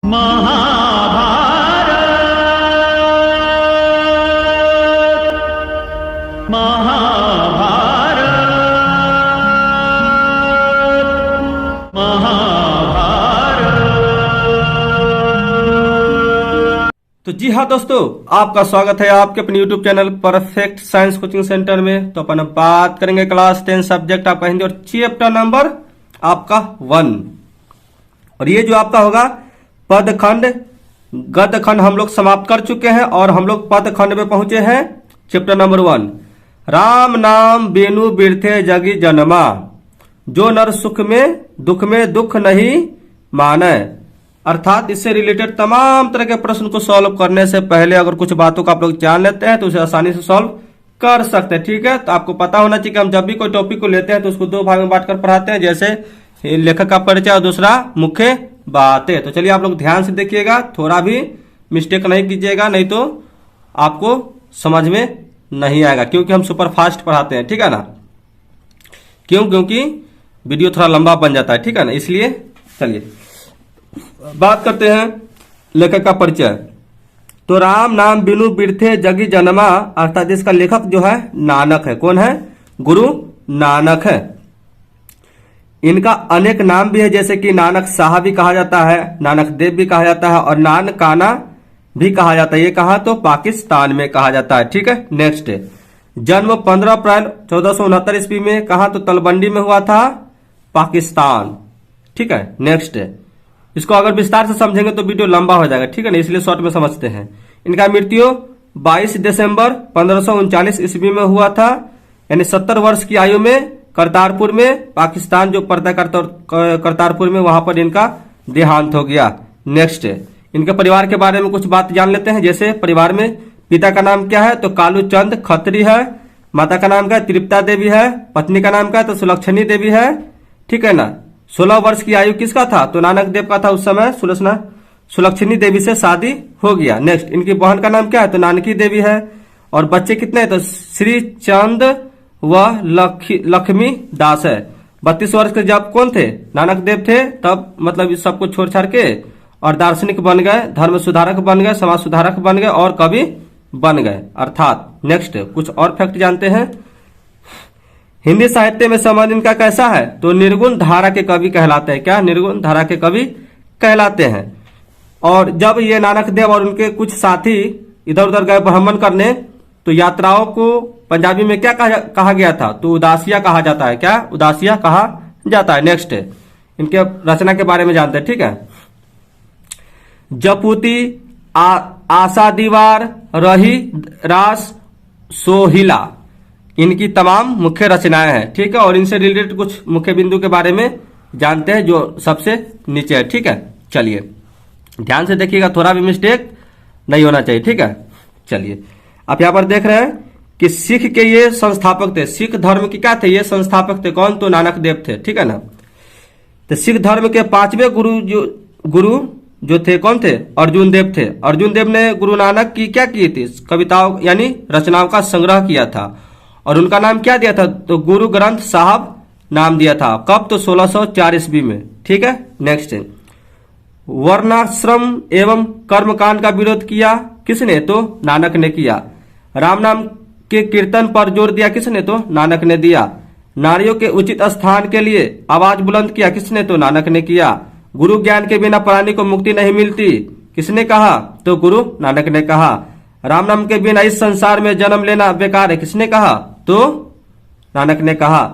महाभारत महाभारत महाभारत। तो जी हाँ दोस्तों, आपका स्वागत है आपके अपने YouTube channel perfect science coaching centre में। तो अपन बात करेंगे क्लास 10 सब्जेक्ट आपका हिंदी और चैप्टर नंबर आपका 1। और ये जो आपका होगा पदखंड गदखंड हम लोग समाप्त कर चुके हैं और हम लोग पदखंड में पहुंचे हैं चैप्टर नंबर 1। राम नाम बेनु बिरथे जगी जन्मा, जो नर सुख में दुख नहीं माने। अर्थात इससे रिलेटेड तमाम तरह के प्रश्न को सॉल्व करने से पहले अगर कुछ बातों को आप लोग जान लेते हैं तो उसे आसानी से सॉल्व कर सकते हैं। ठीक है, तो आपको पता होना चाहिए कि हम जब भी कोई टॉपिक को लेते हैं तो उसको 2 भाग में बांटकर पढ़ाते हैं, जैसे लेखक का परिचय और दूसरा मुख्य बातें। तो चलिए आप लोग ध्यान से देखिएगा, थोड़ा भी मिस्टेक नहीं कीजिएगा, नहीं तो आपको समझ में नहीं आएगा, क्योंकि हम सुपर फास्ट पढ़ाते हैं। ठीक है ना, क्योंकि वीडियो थोड़ा लंबा बन जाता है। ठीक है ना, इसलिए चलिए बात करते हैं लेखक का परिचय। तो राम नाम बिनु बिरथे जगी जन्मा, अर्थात इसका लेखक जो है नानक है। कौन है? गुरु नानक है। इनका अनेक नाम भी है, जैसे कि नानक साहब भी कहा जाता है, नानक देव भी कहा जाता है और नानकाना भी कहा जाता है। ये कहा तो पाकिस्तान में कहा जाता है। ठीक है, नेक्स्ट जन्म 15 अप्रैल 1469 ईस्वी में, कहा तो तलबंडी में हुआ था, पाकिस्तान। ठीक है, नेक्स्ट इसको अगर विस्तार से समझेंगे तो वीडियो लंबा हो जाएगा। ठीक है ना, इसलिए शॉर्ट में समझते हैं। इनका मृत्यु 22 दिसंबर 1539 ईस्वी में हुआ था, यानी 70 वर्ष की आयु में करतारपुर में, पाकिस्तान जो पड़ता है करतारपुर में, वहां पर इनका देहांत हो गया। नेक्स्ट इनके परिवार के बारे में कुछ बात जान लेते हैं। जैसे परिवार में पिता का नाम क्या है? तो कालू चंद खत्री है। माता का नाम क्या है? तृप्ता देवी है। पत्नी का नाम क्या है? तो सुलक्षणी देवी है। ठीक है ना, 16 वर्ष की आयु किसका था? तो नानक देव का था उस समय। सुलक्षणी देवी से शादी हो गया। नेक्स्ट इनकी बहन का नाम क्या है? तो नानकी देवी है। और बच्चे कितने हैं? तो श्री चंद व लक्ष्मी दास है। 32 वर्ष के जब कौन थे? नानक देव थे। तब मतलब इस सबको छोड़ छाड़ के और दार्शनिक बन गए, धर्म सुधारक बन गए, समाज सुधारक बन गए और कवि बन गए। अर्थात नेक्स्ट कुछ और फैक्ट जानते हैं। हिंदी साहित्य में संबंध इनका कैसा है? तो निर्गुण धारा के कवि कहलाते हैं। क्या? निर्गुण धारा के कवि कहलाते हैं। और जब ये नानक देव और उनके कुछ साथी इधर उधर गए भ्रमण करने, तो यात्राओं को पंजाबी में क्या कहा गया था? तो उदासिया कहा जाता है। क्या? उदासिया कहा जाता है। नेक्स्ट इनके रचना के बारे में जानते हैं। ठीक है, जपूती, आशा दीवार, रही रास, सोहिला, इनकी तमाम मुख्य रचनाएं हैं। ठीक है, और इनसे रिलेटेड कुछ मुख्य बिंदु के बारे में जानते हैं जो सबसे नीचे है। ठीक है, चलिए ध्यान से देखिएगा, थोड़ा भी मिस्टेक नहीं होना चाहिए। ठीक है, चलिए आप यहाँ पर देख रहे हैं कि सिख के ये संस्थापक थे। सिख धर्म के क्या थे? ये संस्थापक थे। कौन? तो नानक देव थे। ठीक है ना, तो सिख धर्म के 5वें गुरु जो थे कौन थे? अर्जुन देव थे। अर्जुन देव ने गुरु नानक की क्या की थी? कविताओं यानी रचनाओं का संग्रह किया था और उनका नाम क्या दिया था? तो गुरु ग्रंथ साहब नाम दिया था। कब? तो 1604 ईस्वी में। ठीक है, नेक्स्ट वर्णाश्रम एवं कर्मकांड का विरोध किया किसने? तो नानक ने किया। राम नाम के कीर्तन पर जोर दिया किसने? तो नानक ने दिया। नारियों के उचित स्थान के लिए आवाज बुलंद किया किसने? तो नानक ने किया। गुरु ज्ञान के बिना प्राणी को मुक्ति नहीं मिलती किसने कहा? तो गुरु नानक ने कहा। राम नाम के बिना इस संसार में जन्म लेना बेकार है किसने कहा? तो नानक ने कहा।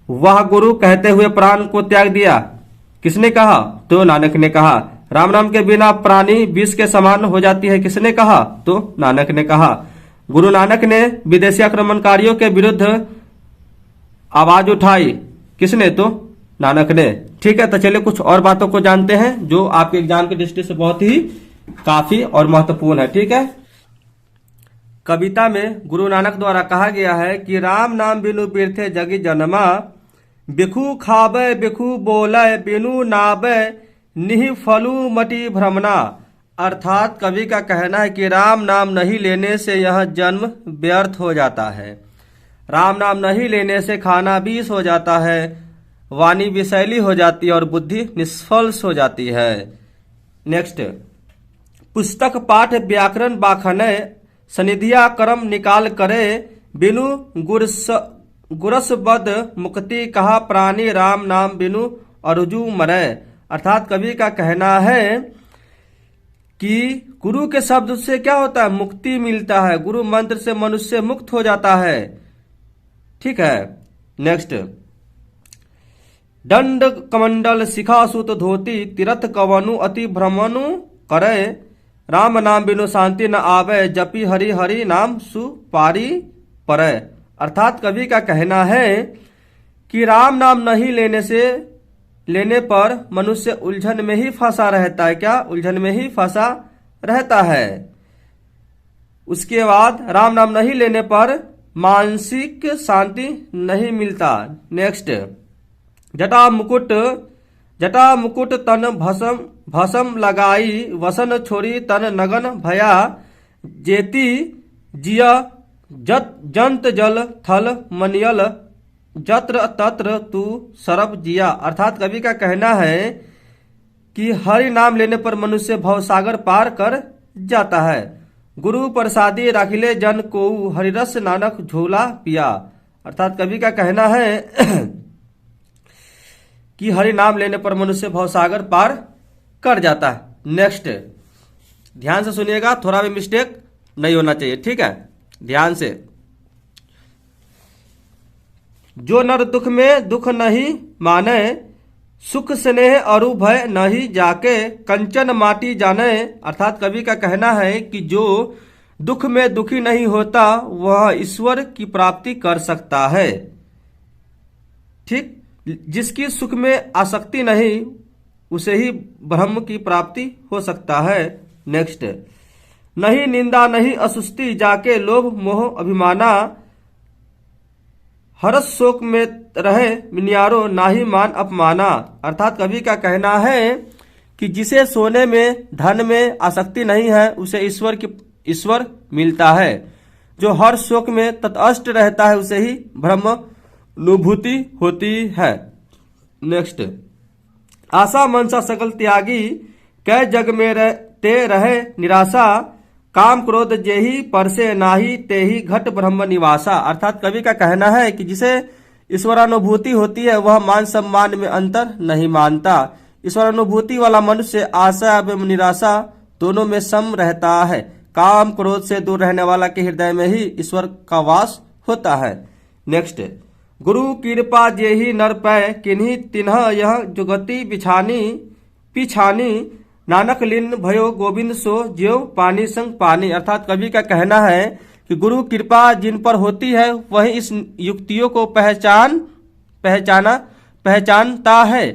वह गुरु कहते हुए प्राण को त्याग दिया किसने कहा? तो नानक ने कहा। राम नाम के बिना प्राणी विष के समान हो जाती है किसने कहा? तो नानक ने कहा। गुरु नानक ने विदेशी आक्रमणकारियों के विरुद्ध आवाज उठाई किसने? तो नानक ने। ठीक है, तो चलिए कुछ और बातों को जानते हैं जो आपके एग्जाम की दृष्टि से बहुत ही काफी और महत्वपूर्ण है। ठीक है, कविता में गुरु नानक द्वारा कहा गया है कि राम नाम बिनु बिरथे जगी जन्मा, बिखु खाबे बिखु बोले बिनु नाबे निहि फलू मटी भ्रमना। अर्थात कवि का कहना है कि राम नाम नहीं लेने से यह जन्म व्यर्थ हो जाता है, राम नाम नहीं लेने से खाना विष हो जाता है, वाणी विषैली हो जाती है और बुद्धि निष्फल हो जाती है। नेक्स्ट, पुस्तक पाठ व्याकरण बाखनय सनिधिया कर्म निकाल करे बिनु गुरस बद मुक्ति कहा प्राणी राम नाम बिनु अरुजु मरे। अर्थात कवि का कहना है कि गुरु के शब्द से क्या होता है, मुक्ति मिलता है। गुरु मंत्र से मनुष्य मुक्त हो जाता है। ठीक है। नेक्स्ट, दंड कमंडल शिखा सुत धोती तीर्थ कवनु अति भ्रमनु करे राम नाम बिनु शांति न आवे जपी हरि हरि नाम सुपारी परे। अर्थात कवि का कहना है कि राम नाम नहीं लेने पर मनुष्य उलझन में ही फंसा रहता है। क्या? उलझन में ही फंसा रहता है। उसके बाद राम नाम नहीं लेने पर मानसिक शांति नहीं मिलता। नेक्स्ट, जटा मुकुट तन भसम लगाई वसन छोड़ी तन नगन भया जेती जिया जंत जल थल मनियल जत्र तत्र तू सरब जिया। अर्थात कवि का कहना है कि हरि नाम लेने पर मनुष्य भवसागर पार कर जाता है। गुरु प्रसादी राखिले जन को हरिरस नानक झोला पिया। अर्थात कवि का कहना है कि हरि नाम लेने पर मनुष्य भवसागर पार कर जाता है। नेक्स्ट, ध्यान से सुनिएगा, थोड़ा भी मिस्टेक नहीं होना चाहिए। ठीक है, ध्यान से। जो नर दुख में दुख नहीं माने सुख स्नेह अरु भय नहीं जाके कंचन माटी जाने। अर्थात कवि का कहना है कि जो दुख में दुखी नहीं होता वह ईश्वर की प्राप्ति कर सकता है। ठीक, जिसकी सुख में आसक्ति नहीं उसे ही ब्रह्म की प्राप्ति हो सकता है। नेक्स्ट, नहीं निंदा नहीं असुस्ति जाके लोभ मोह अभिमाना हर्ष शोक में रहे मिनियारो नाही मान अपमाना। अर्थात कवि का कहना है कि जिसे सोने में धन में आसक्ति नहीं है उसे ईश्वर मिलता है। जो हर शोक में तटस्थ रहता है उसे ही ब्रह्म अनुभूति होती है। नेक्स्ट, आशा मनसा सकल त्यागी कै जग में ते रहे निराशा काम क्रोध जेहि परसे नाही तेहि घट ब्रह्म निवासा। अर्थात कवि का कहना है कि जिसे ईश्वरानुभूति होती है वह मान सम्मान में अंतर नहीं मानता। ईश्वरानुभूति वाला मनुष्य आशा एवं निराशा दोनों में सम रहता है। काम क्रोध से दूर रहने वाला के हृदय में ही ईश्वर का वास होता है। नेक्स्ट, गुरु कृपा जेहि नर पै किन्हीं तिन्ह यह जुगति पिछानी नानक लीन भयो गोविंद सो ज्यो पानी संग पानी। अर्थात कवि का कहना है कि गुरु कृपा जिन पर होती है वही इस युक्तियों को पहचानता है।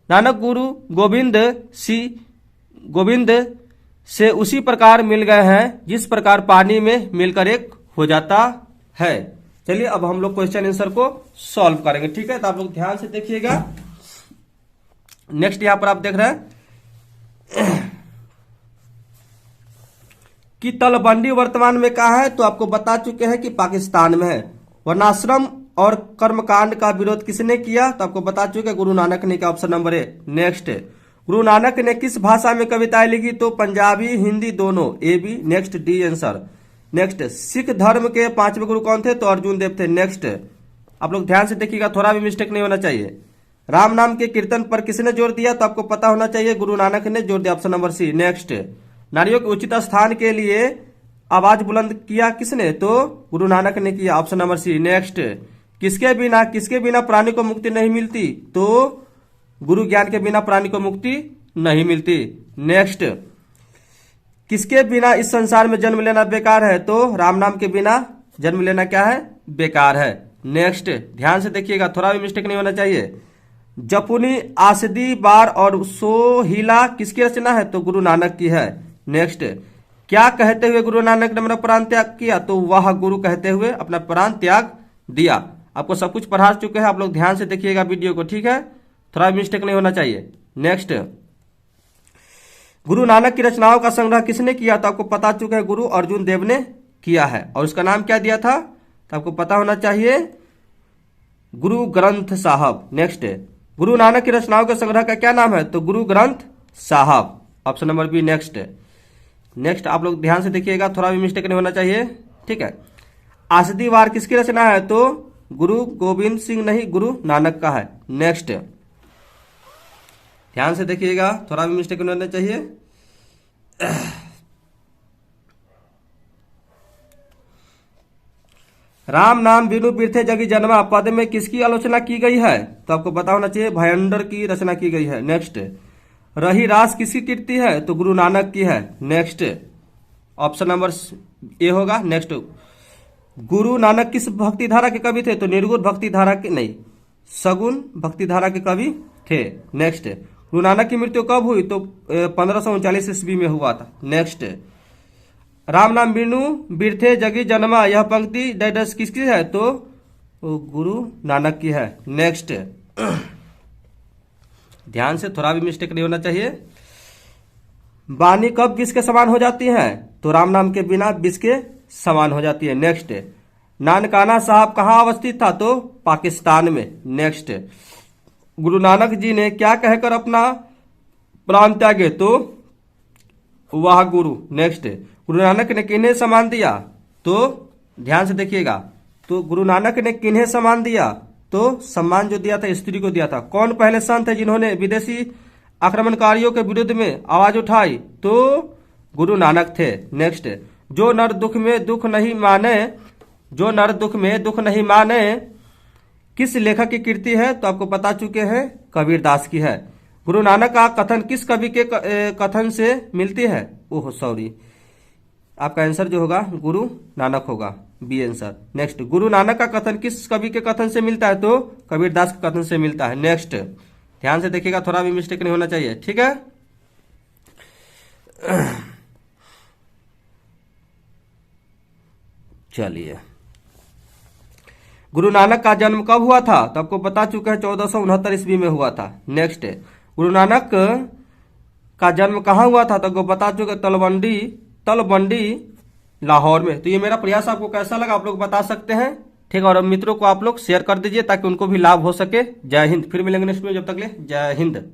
नानक गुरु गोविंद से उसी प्रकार मिल गए हैं जिस प्रकार पानी में मिलकर एक हो जाता है। चलिए अब हम लोग क्वेश्चन आंसर को सॉल्व करेंगे। ठीक है, तो आप लोग ध्यान से देखिएगा। नेक्स्ट यहां पर आप देख रहे हैं कि तलबंडी वर्तमान में कहा है, तो आपको बता चुके हैं कि पाकिस्तान में है। वर्णाश्रम और कर्मकांड का विरोध किसने किया, तो आपको बता चुके हैं गुरु नानक ने किया। Option number A. Next, Guru Nanak ने किस भाषा में कविताएं लिखी, तो पंजाबी हिंदी दोनों। A B. Next, D answer. Next, Sikh धर्म के 5वें गुरु कौन थे, तो अर्जुन देव थे। नेक्स्ट, आप लोग ध्यान से देखिएगा, थोड़ा भी मिस्टेक नहीं होना चाहिए। राम नाम के कीर्तन पर किसने जोर दिया, तो आपको पता होना चाहिए गुरु नानक ने जोर दिया। Option number C. नेक्स्ट, नारियों के उचित स्थान के लिए आवाज बुलंद किया किसने, तो गुरु नानक ने किया। Option number C. नेक्स्ट, किसके बिना प्राणी को मुक्ति नहीं मिलती, तो गुरु ज्ञान के बिना प्राणी को मुक्ति नहीं मिलती। नेक्स्ट, किसके बिना इस संसार में जन्म लेना बेकार है, तो राम नाम के बिना जन्म लेना क्या है, बेकार है। नेक्स्ट, ध्यान से देखिएगा, थोड़ा भी मिस्टेक नहीं होना चाहिए। जपुनी आसदी बार और सोहिला किसकी रचना है, तो गुरु नानक की है। नेक्स्ट, क्या कहते हुए गुरु नानक ने अपना प्राण त्याग किया, तो वह गुरु कहते हुए अपना प्राण त्याग दिया। आपको सब कुछ पढ़ा चुके हैं, आप लोग ध्यान से देखिएगा वीडियो को। ठीक है, थोड़ा मिस्टेक नहीं होना चाहिए। नेक्स्ट, गुरु नानक की रचनाओं का संग्रह किसने किया, तो आपको पता चुका है गुरु अर्जुन देव ने किया है। और उसका नाम क्या दिया था, तो आपको पता होना चाहिए गुरु ग्रंथ साहब। नेक्स्ट, गुरु नानक की रचनाओं के संग्रह का क्या नाम है, तो Guru Granth Sahib. Option number B next. Next आप लोग ध्यान से देखिएगा, थोड़ा भी मिस्टेक नहीं होना चाहिए, ठीक है। आसदी वार किसकी रचना है? तो गुरु गोविंद सिंह नहीं, गुरु नानक का है। नेक्स्ट ध्यान से देखिएगा, थोड़ा भी मिस्टेक नहीं होना चाहिए। राम नाम बिनु बिरथे जगी जन्मा पद में किसकी आलोचना की गई है? तो आपको पता होना चाहिए भयंडर की रचना की गई है। नेक्स्ट रही रास किसकी कीर्ति है? तो गुरु नानक की है। नेक्स्ट ऑप्शन नंबर ए होगा। नेक्स्ट गुरु नानक किस भक्ति धारा के कवि थे? तो निर्गुण भक्ति धारा के नहीं, सगुण भक्ति धारा के कवि थे। नेक्स्ट गुरु नानक की मृत्यु कब हुई? तो 1539 ईस्वी में हुआ था। नेक्स्ट राम नाम बिनु बिरथे जगी जन्मा, यह पंक्ति डैडस किसकी है? तो गुरु नानक की है। नेक्स्ट ध्यान से, थोड़ा भी मिस्टेक नहीं होना चाहिए। वाणी कब किसके समान हो जाती है? तो राम नाम के बिना विष के समान हो जाती है। नेक्स्ट नानकाना साहब कहाँ अवस्थित था? तो पाकिस्तान में। नेक्स्ट गुरु नानक जी ने क्या कहकर अपना प्राण त्यागे? तो वाह गुरु। नेक्स्ट गुरु नानक ने किन्हें सम्मान दिया? तो ध्यान से देखिएगा, तो गुरु नानक ने किन्हें सम्मान दिया? तो सम्मान जो दिया था स्त्री को दिया था। कौन पहले संत है जिन्होंने विदेशी आक्रमणकारियों के विरुद्ध में आवाज उठाई? तो गुरु नानक थे। नेक्स्ट जो नर दुख में दुख नहीं माने, जो नर दुख में दुख नहीं माने किस लेखक की कृति है? तो आपको बता चुके हैं कबीरदास की है। गुरु नानक का कथन किस कवि के कथन से मिलती है? ओह सॉरी, आपका आंसर जो होगा गुरु नानक होगा, B answer. Next Guru Nanak का कथन किस कवि के कथन से मिलता है? तो कबीरदास के कथन से मिलता है। नेक्स्ट ध्यान से देखिएगा, थोड़ा भी मिस्टेक नहीं होना चाहिए, ठीक है। चलिए, गुरु नानक का जन्म कब हुआ था? तो आपको बता चुके हैं 1469 ईस्वी में हुआ था। नेक्स्ट गुरु नानक का जन्म कहाँ हुआ था? तो आपको बता चुके तलवंडी लाहौर में। तो ये मेरा प्रयास आपको कैसा लगा आप लोग बता सकते हैं, ठीक है। और मित्रों को आप लोग शेयर कर दीजिए ताकि उनको भी लाभ हो सके। जय हिंद, फिर मिलेंगे नेक्स्ट में, जब तक ले जय हिंद।